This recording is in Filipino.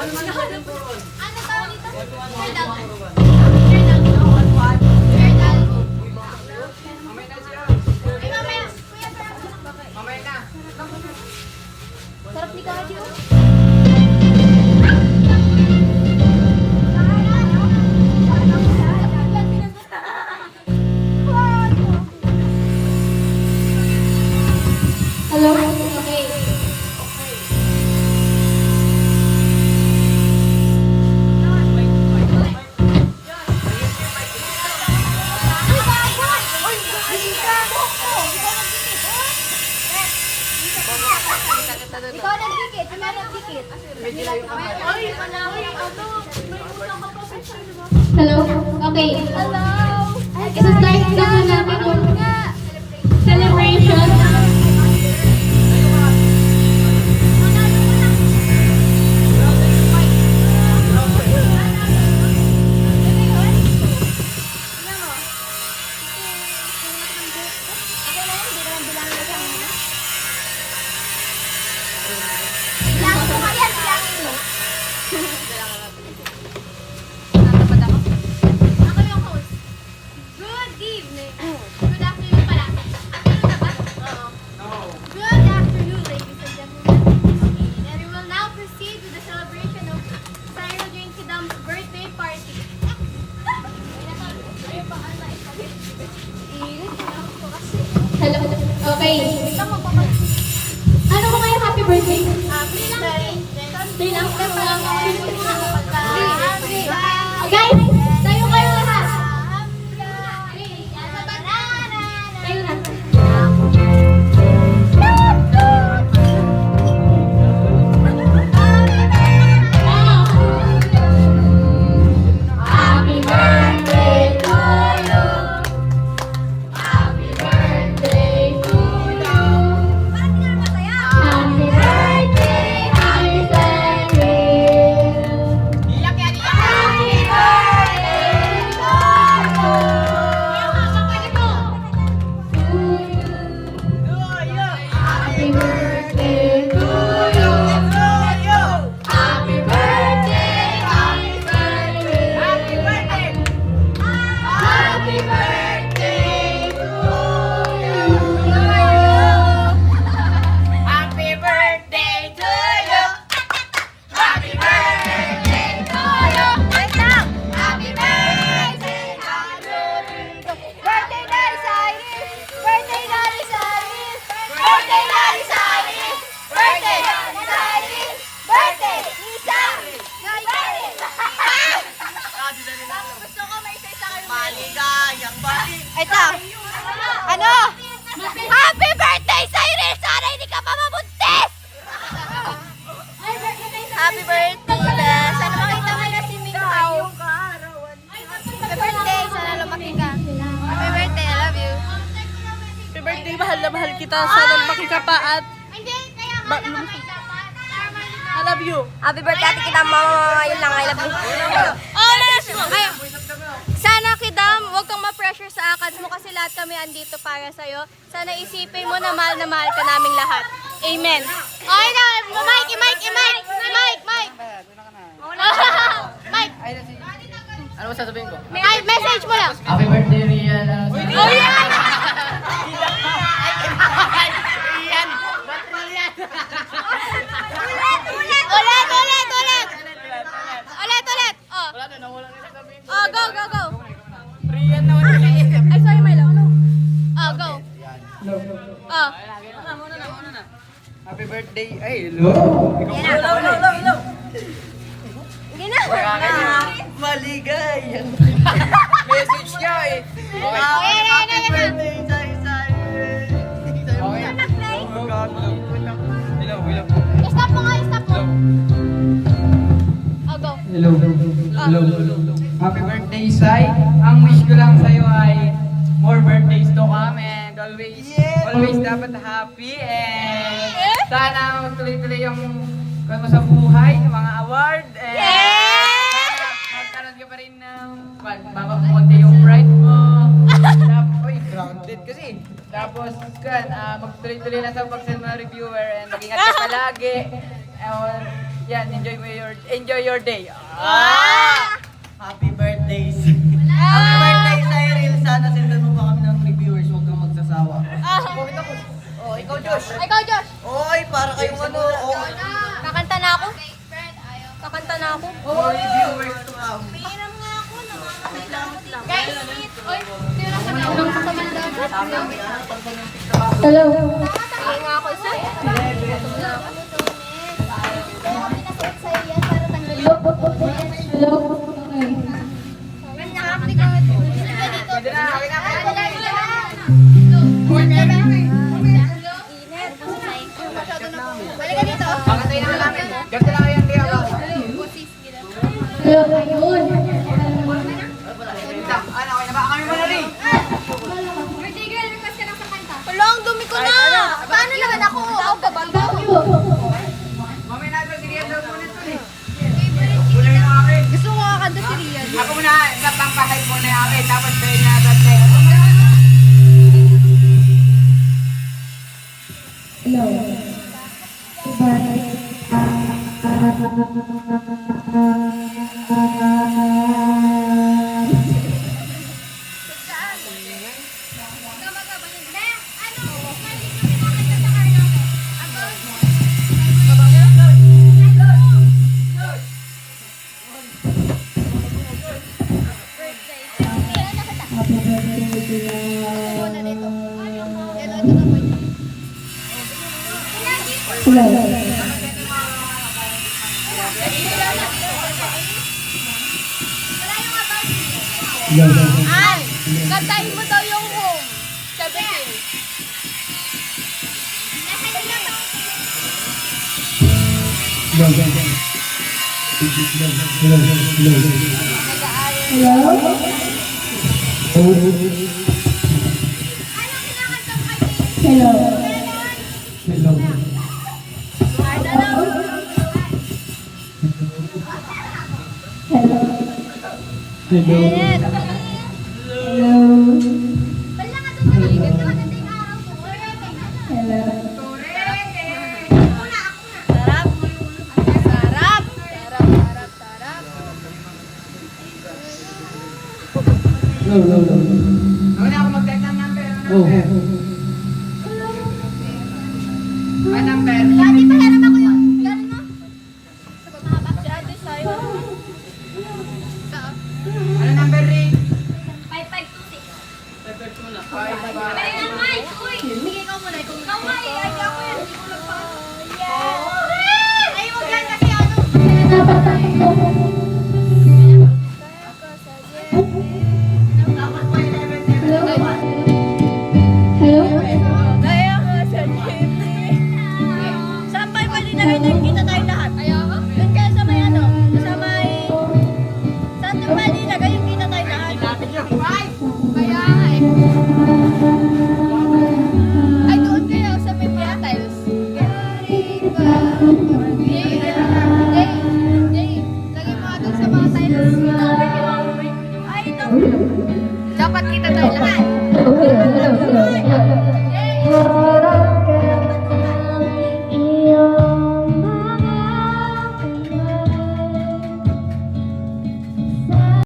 Ano tawag dito? Third album. Third album. Third album. Ay, mamaya. Kuya, sarap ni Kaji, oh. Hello? Okay. Ikaw nagdikit, ikaw nagdikit. Hello? Okay. Hello? Isa-start na po natin yung celebration. Ako yung host. Good evening. Good afternoon pala. Afternoon na ba? Oo. Good afternoon, ladies and gentlemen. And we will now proceed with the celebration of Cyril Jane Kidam's birthday party. Hello. Okay. Ano mo kayo happy birthday? Stay lang. Guys, tayo kayo lahat. Tayo na. Happy birthday to you. Happy birthday to you. Happy birthday, happy Cyril. Happy birthday to you. Happy birthday to you. Happy birthday, happy Cyril. Happy birthday to you. Happy birthday to you! Happy birthday to you! Wait lang! Happy birthday! Birthday Daddy Cyrus! Birthday Daddy Cyrus! Birthday Daddy Cyrus! Birthday Daddy Cyrus! Birthday Lisa! Gusto ko may isa-isa kayo. Maligayang balik! Ito! Ano? Happy birthday Cyrus! Sana hindi ka pa mabuntis! Happy birthday, Ila. Sana makita mo na si Minghaw. Happy birthday. Sana lumaki ka. Happy birthday. I love you. Happy birthday, mahal na mahal kita. Sana lumaki ka pa at Hindi, kaya nga naman dapat. I love you. Happy birthday, ate kita, mama. Yun lang, I love you. Oh, let's go! Sana, Kidam, huwag kang ma-pressure sa akads mo kasi lahat kami andito para sa'yo. Sana isipin mo na mahal ka naming lahat. Amen. Okay na, Mike. Mike. Ano sasabihin ko? Ay, message mo lang. Happy birthday, Rian. Oh, yeah! Ulit. Oh. Wala na, nawala na sasabihin ko. Oh, go. Rian na wala na. Ay, sorry, Milo. Oh, go. Oh. Muna na. Happy birthday. Ay, hello. Hello. Hindi na. Maligayang message niya eh. Okay. Happy birthday, Sai. Okay. Hello. Stop mo. Oh, go. Hello. Happy birthday, Sai. Ang wish ko lang sa'yo ay more birthdays to come and always dapat happy and sana magtuloy-tuloy yung kung sa buhay, yung mga award and sana magkaroon ka pa rin ng konti yung pride mo. Uy, grounded kasi. Tapos, magtuloy-tuloy na sa pag-send mga reviewer and mag-ingat ka palagi. Yan, enjoy your day. Happy birthday. Happy birthday, Cyril. Sana sendan mo pa kami ng reviewers. Huwag kang magsasawa. Oh, ikaw, Josh. Ikaw, Josh. Oy, para kayong ano. Oh, Kakanta na ako. Kakanta na ako. more reviewers to come. Guys, oy, tira sa mga sa Hello. Ay nga ako isa. Pwede na, okay na. Balik dito. Pakatayin naman namin. Ganti lang yung tiyaw. Ano, okay na ba? Kami muna rin. Birthday girl, request ka lang sa kanta. Wala, ang dumi ko na. Paano naman ako? Ako gabagaw. Mamaya natin, si Rian daw muna ito eh. Kulay yung akin. Gusto ko kakanta si Rian. Ako muna, sa pampahay muna yung akin. Tapos kayo niya birthday. Ay, kantahin mo daw yung home. 17. Sarap. Ako na ako mag-type ng number. Ano number? Dati pa hirap ako yun. Galing mo? Si Ate Sayo. Ano number, Ray? 5526. Ay, Pwede na, Mike. Uy, sige ikaw muna. Ikaw, Mike. Ay, ako yan. Hindi ko lang pa. Ay, wag yan kasi ano. Kaya nga sa jeepney. Saan pa ipalinagay na kita tayo lahat? Doon kaya sa may ano? Sa may... Saan doon pa ilinagay yung kita tayo lahat? Kaya nga eh. Ay, doon kaya sa may mga tiles. Lagay mo nga dun sa mga tiles. Ay, ito. Dapat kita tayo lahat.